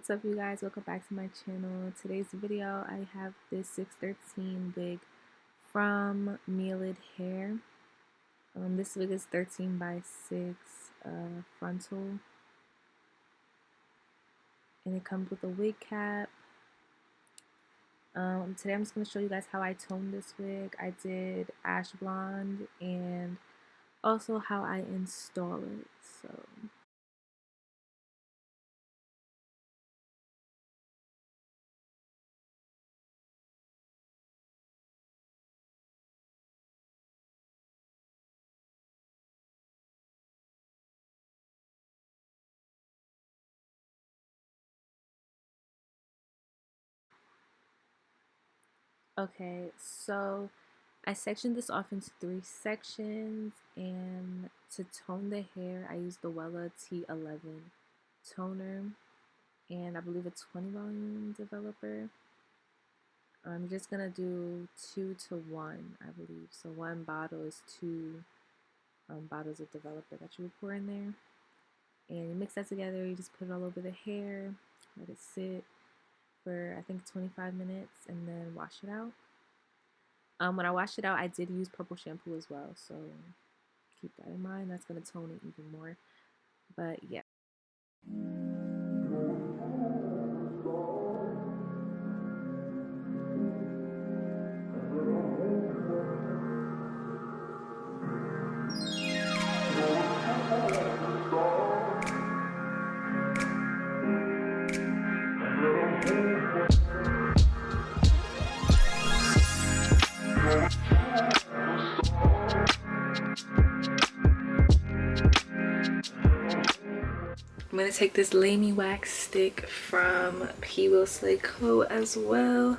What's up, you guys? Welcome back to my channel. Today's video, I have this 613 wig from Mealid hair. This wig is 13 by 6 frontal, and it comes with a wig cap. Today I'm just going to show you guys how I toned this wig. I did ash blonde and also how I install it. Okay, so I sectioned this off into 3 sections, and to tone the hair, I used the Wella T11 toner, and I believe a 20 volume developer. I'm just gonna do 2 to 1, I believe. So 1 bottle is 2 bottles of developer that you would pour in there, and you mix that together. You just put it all over the hair, let it sit for I think 25 minutes, and then wash it out. When I washed it out, I did use purple shampoo as well, so keep that in mind. That's going to tone it even more. But yeah. I'm going to take this Lamy Wax stick from P. Will Slay Co. as well.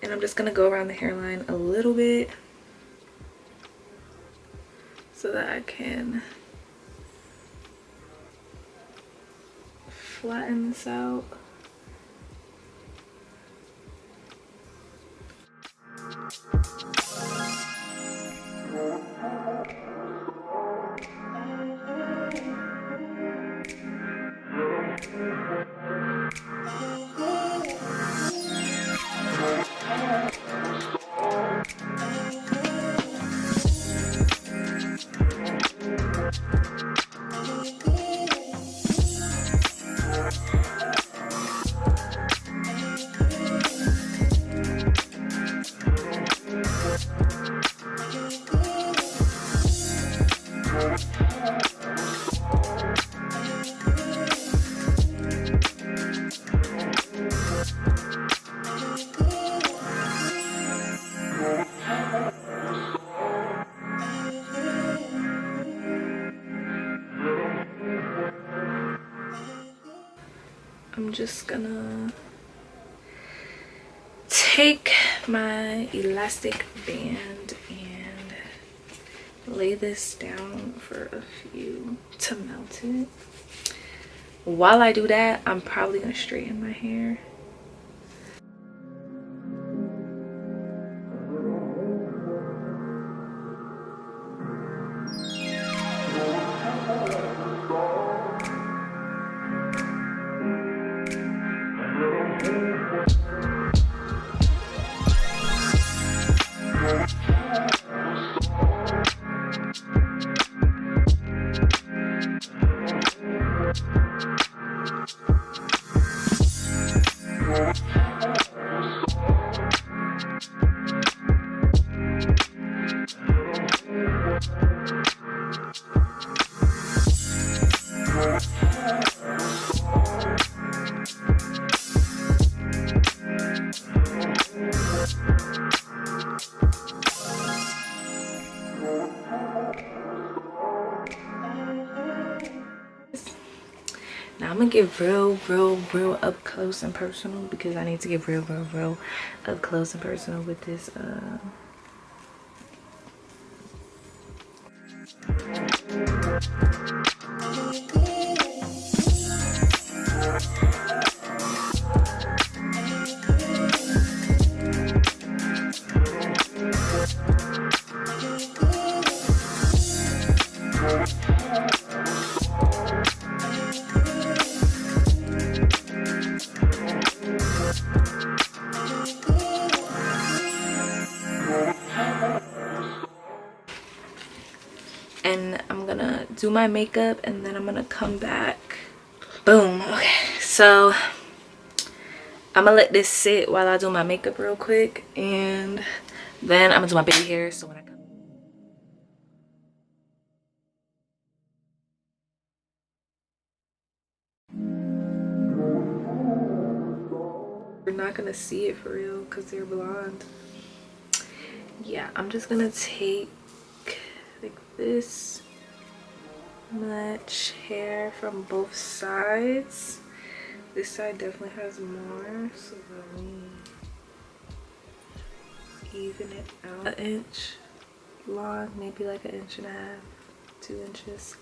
And I'm just going to go around the hairline a little bit so that I can flatten this out. I'm just gonna take my elastic band and lay this down for a few to melt it. While I do that, I'm probably gonna straighten my hair. Now I'm gonna get real up close and personal, because I need to get real up close and personal with this do my makeup, and then I'm gonna come back. Boom. Okay, so I'm gonna let this sit while I do my makeup real quick, and then I'm gonna do my baby hair. So when I come, you're not gonna see it for real because they're blonde. Yeah, I'm just gonna take like this much hair from both sides. This side definitely has more, so let me even it out. An inch long, maybe like 1.5 inches, 2 inches.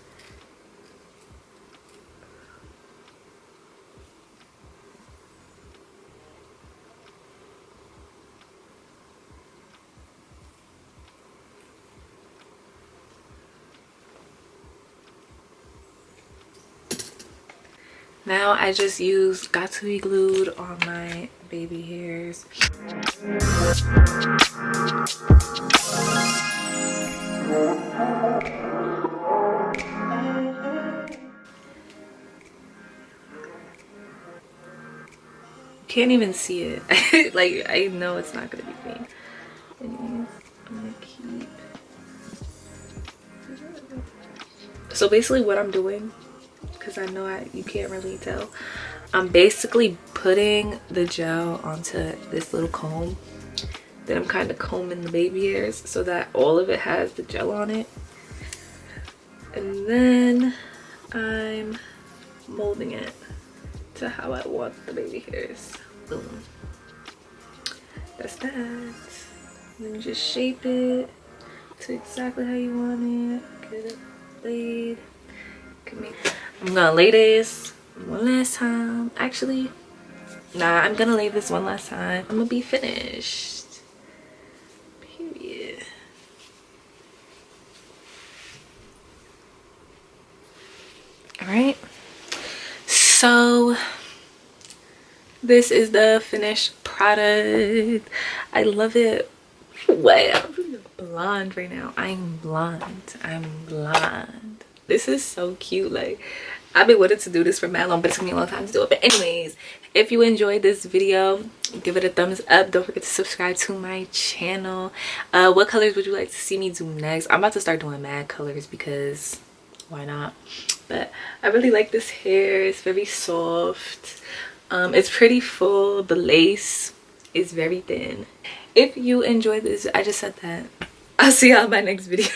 Now I just used Got To Be Glued on my baby hairs. Can't even see it. Like, I know it's not gonna be clean. Anyways, I'm gonna keep. So basically what I'm doing, because I know you can't really tell, I'm basically putting the gel onto this little comb. Then I'm kind of combing the baby hairs so that all of it has the gel on it. And then I'm molding it to how I want the baby hairs. Boom. That's that. Then just shape it to exactly how you want it. Get it laid. I'm gonna lay this one last time. Actually, nah, I'm gonna lay this one last time. I'm gonna be finished. Period. All right. So this is the finished product. I love it. Wow, I'm blonde right now. I'm blonde. This is so cute. Like, I've been wanting to do this for mad long, but it took me a long time to do it. But anyways, if you enjoyed this video, give it a thumbs up. Don't forget to subscribe to my channel. What colors would you like to see me do next? I'm about to start doing mad colors because why not? But I really like this hair. It's very soft. It's pretty full. The lace is very thin. If you enjoyed this, I just said that. I'll see y'all in my next video.